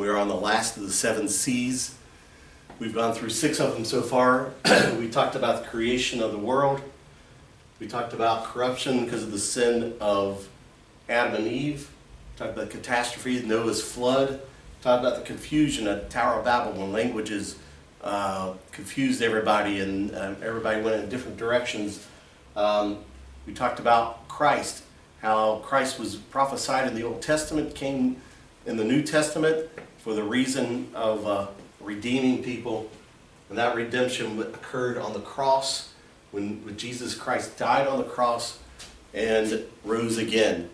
We are on the last of the 7 C's. We've gone through 6 of them so far. We talked about the creation of the world. We talked about corruption because of the sin of Adam and Eve. We talked about catastrophes, Noah's flood. We talked about the confusion at the Tower of Babel when languages confused everybody and everybody went in different directions. We talked about Christ, how Christ was prophesied in the Old Testament, came in the New Testament for the reason of redeeming people. And that redemption occurred on the cross when Jesus Christ died on the cross and rose again.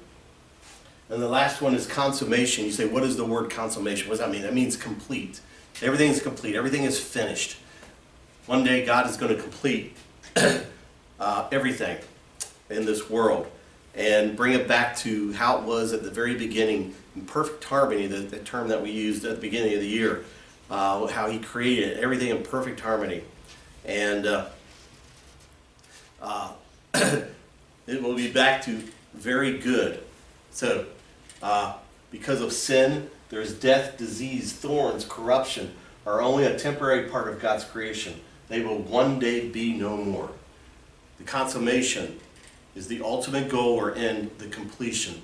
And the last one is consummation. You say, what is the word consummation? What does that mean? That means complete. Everything is complete. Everything is finished. One day God is going to complete everything in this world and bring it back to how it was at the very beginning, in perfect harmony, the term that we used at the beginning of the year, how he created everything in perfect harmony. And it will be back to very good. So, because of sin, there's death, disease, thorns, corruption are only a temporary part of God's creation. They will one day be no more. The consummation is the ultimate goal or end, the completion.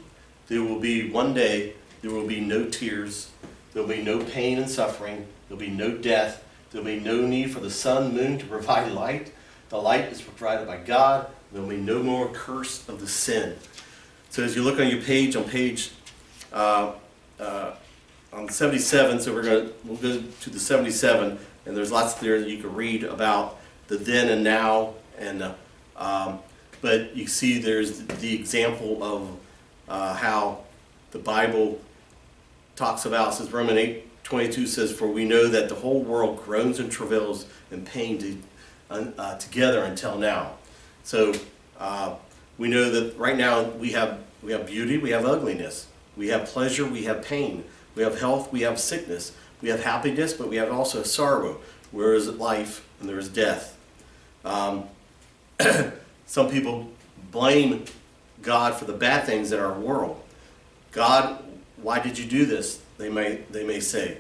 There will be one day, there will be no tears, there will be no pain and suffering, there will be no death, there will be no need for the sun, moon to provide light. The light is provided by God. There will be no more curse of the sin. So as you look on your page, on page on 77, so we'll go to the 77, and there's lots there that you can read about the then and now, and but you see there's the example of how the Bible talks about, says Romans 8:22 says, "For we know that the whole world groans and travails in pain together until now." So we know that right now we have beauty, we have ugliness, we have pleasure, we have pain, we have health, we have sickness, we have happiness, but we have also sorrow. Where is life and there is death? Some people blame God for the bad things in our world. God, why did you do this? They may say.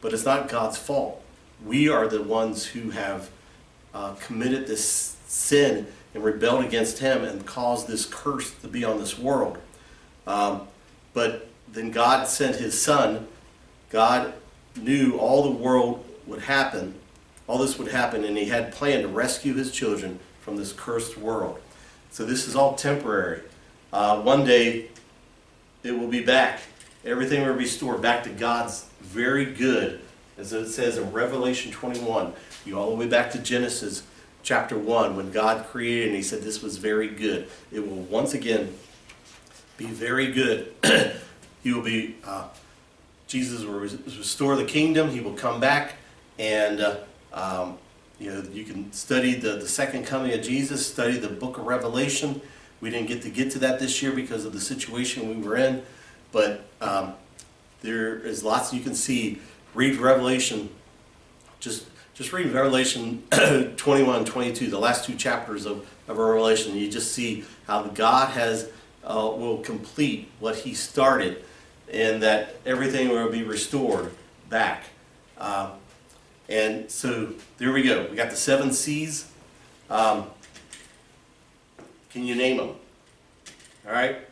But it's not God's fault. We are the ones who have committed this sin and rebelled against him and caused this curse to be on this world. But then God sent his son. God knew all the world would happen, all this would happen, and he had planned to rescue his children from this cursed world. So this is all temporary. One day it will be back. Everything will be restored back to God's very good, as it says in Revelation 21. You all the way back to Genesis chapter 1, when God created and he said this was very good. It will once again be very good. He will be, Jesus will restore the kingdom. He will come back, and you can study the second coming of Jesus, study the book of Revelation. We didn't get to that this year because of the situation we were in, but there is lots you can see. Read Revelation. Just read Revelation 21 and 22, the last 2 chapters of Revelation. You just see how God will complete what he started, and that everything will be restored back. And so there we go. We got the 7 C's. Can you name them? All right?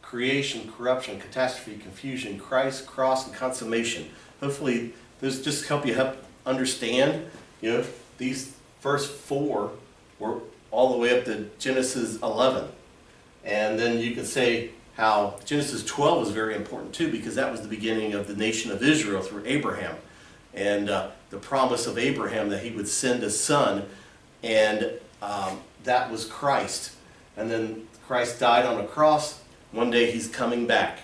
Creation, corruption, catastrophe, confusion, Christ, cross, and consummation. Hopefully this just help understand. These first 4 were all the way up to Genesis 11. And then you can say how Genesis 12 was very important too, because that was the beginning of the nation of Israel through Abraham. And the promise of Abraham that he would send a son, and that was Christ. And then Christ died on a cross. One day he's coming back.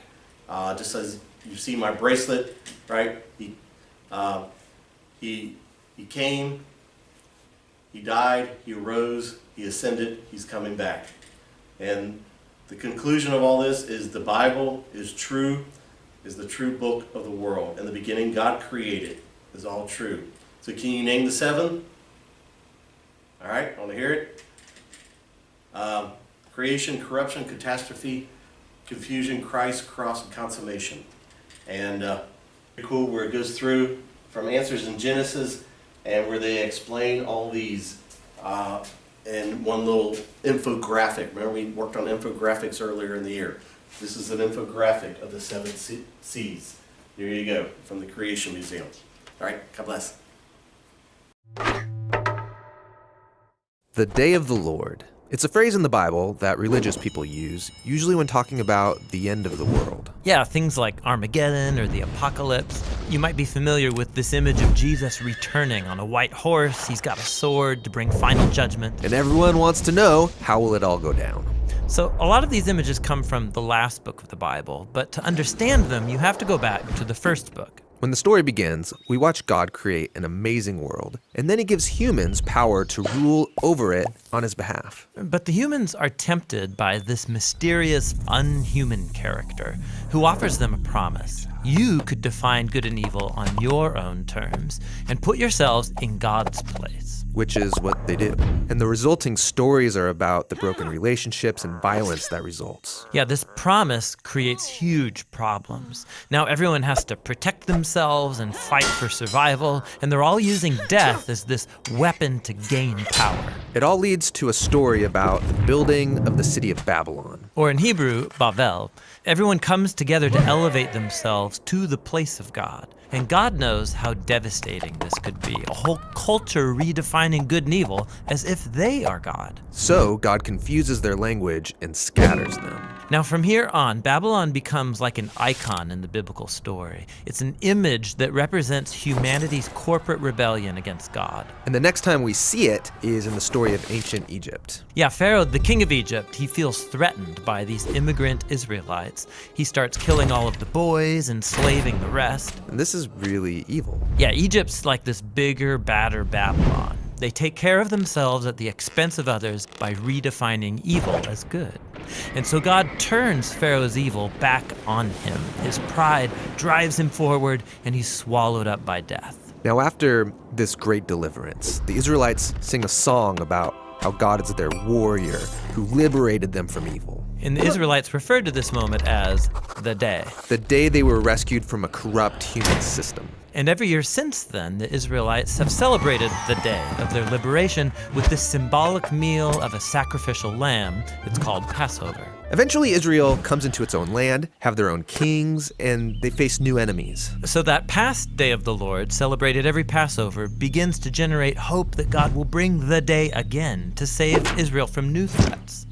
Just as you see my bracelet, right? He came, he died, he arose, he ascended, he's coming back. And the conclusion of all this is the Bible is true, is the true book of the world. In the beginning, God created. Is all true. So can you name the 7? All right, I want to hear it. Creation, corruption, catastrophe, confusion, Christ, cross, and consummation. And Cool, where it goes through from answers in Genesis and where they explain all these in one little infographic. Remember we worked on infographics earlier in the year. This is an infographic of the 7 C's. There you go, from the Creation Museum. All right, God bless. The day of the Lord. It's a phrase in the Bible that religious people use, usually when talking about the end of the world. Yeah, things like Armageddon or the apocalypse. You might be familiar with this image of Jesus returning on a white horse. He's got a sword to bring final judgment. And everyone wants to know, how will it all go down? So a lot of these images come from the last book of the Bible, but to understand them, you have to go back to the first book. When the story begins, we watch God create an amazing world, and then he gives humans power to rule over it on his behalf. But the humans are tempted by this mysterious, unhuman character who offers them a promise. You could define good and evil on your own terms and put yourselves in God's place. Which is what they do. And the resulting stories are about the broken relationships and violence that results. Yeah, this promise creates huge problems. Now everyone has to protect themselves and fight for survival, and they're all using death as this weapon to gain power. It all leads to a story about the building of the city of Babylon. Or in Hebrew, Bavel. Everyone comes together to elevate themselves to the place of God. And God knows how devastating this could be. A whole culture redefining good and evil as if they are God. So God confuses their language and scatters them. Now from here on, Babylon becomes like an icon in the biblical story. It's an image that represents humanity's corporate rebellion against God. And the next time we see it is in the story of ancient Egypt. Yeah, Pharaoh, the king of Egypt, he feels threatened by these immigrant Israelites. He starts killing all of the boys, enslaving the rest. And this is really evil. Yeah, Egypt's like this bigger, badder Babylon. They take care of themselves at the expense of others by redefining evil as good. And so God turns Pharaoh's evil back on him. His pride drives him forward, and he's swallowed up by death. Now, after this great deliverance, the Israelites sing a song about how God is their warrior who liberated them from evil. And the Israelites referred to this moment as the day. The day they were rescued from a corrupt human system. And every year since then, the Israelites have celebrated the day of their liberation with this symbolic meal of a sacrificial lamb. It's called Passover. Eventually, Israel comes into its own land, have their own kings, and they face new enemies. So that past day of the Lord, celebrated every Passover, begins to generate hope that God will bring the day again to save Israel from new threats.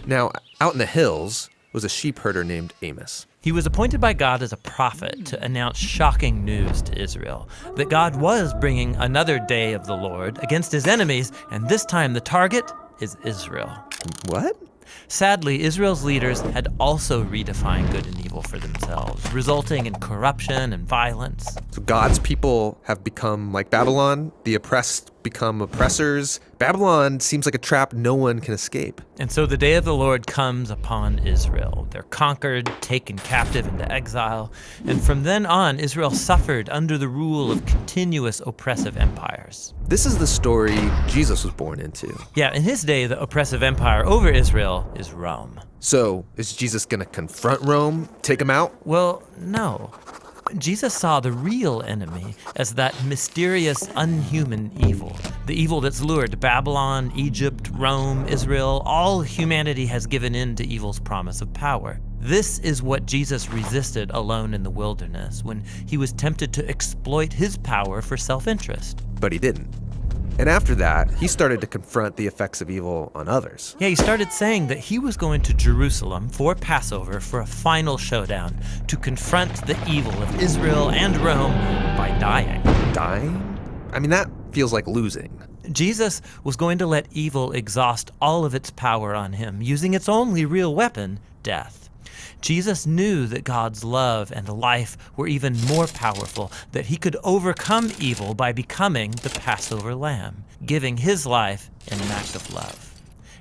Now, out in the hills was a sheep herder named Amos. He was appointed by God as a prophet to announce shocking news to Israel, that God was bringing another day of the Lord against his enemies, and this time the target is Israel. What? Sadly, Israel's leaders had also redefined good and evil for themselves, resulting in corruption and violence. So God's people have become like Babylon, the oppressed become oppressors. Babylon seems like a trap no one can escape. And so the day of the Lord comes upon Israel. They're conquered, taken captive into exile, and from then on, Israel suffered under the rule of continuous oppressive empires. This is the story Jesus was born into. Yeah, in his day, the oppressive empire over Israel is Rome. So, is Jesus gonna confront Rome, take him out? Well, no. Jesus saw the real enemy as that mysterious, unhuman evil. The evil that's lured Babylon, Egypt, Rome, Israel. All humanity has given in to evil's promise of power. This is what Jesus resisted alone in the wilderness when he was tempted to exploit his power for self-interest. But he didn't. And after that, he started to confront the effects of evil on others. Yeah, he started saying that he was going to Jerusalem for Passover for a final showdown to confront the evil of Israel and Rome by dying. Dying? I mean, that feels like losing. Jesus was going to let evil exhaust all of its power on him, using its only real weapon, death. Jesus knew that God's love and life were even more powerful, that he could overcome evil by becoming the Passover lamb, giving his life in an act of love.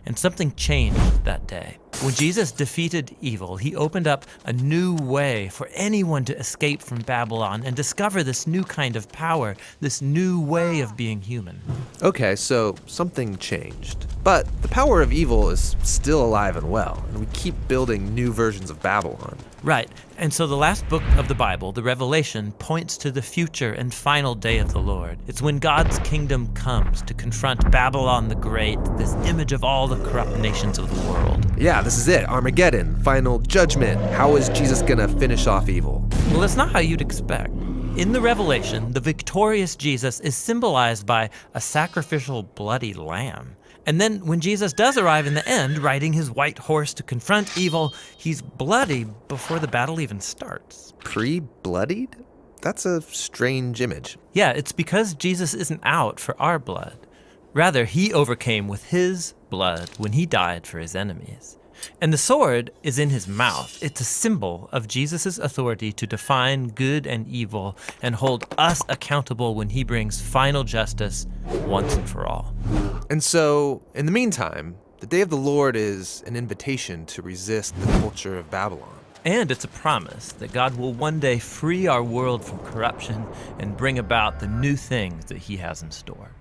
And something changed that day. When Jesus defeated evil, he opened up a new way for anyone to escape from Babylon and discover this new kind of power, this new way of being human. Okay, so something changed. But the power of evil is still alive and well, and we keep building new versions of Babylon. Right. And so the last book of the Bible, the Revelation, points to the future and final day of the Lord. It's when God's kingdom comes to confront Babylon the Great, this image of all the corrupt nations of the world. Yeah, this is it. Armageddon, final judgment. How is Jesus gonna finish off evil? Well, that's not how you'd expect. In the Revelation, the victorious Jesus is symbolized by a sacrificial bloody lamb. And then when Jesus does arrive in the end, riding his white horse to confront evil, he's bloody before the battle even starts. Pre-bloodied? That's a strange image. Yeah, it's because Jesus isn't out for our blood. Rather, he overcame with his blood when he died for his enemies. And the sword is in his mouth. It's a symbol of Jesus' authority to define good and evil and hold us accountable when he brings final justice once and for all. And so, in the meantime, the day of the Lord is an invitation to resist the culture of Babylon. And it's a promise that God will one day free our world from corruption and bring about the new things that he has in store.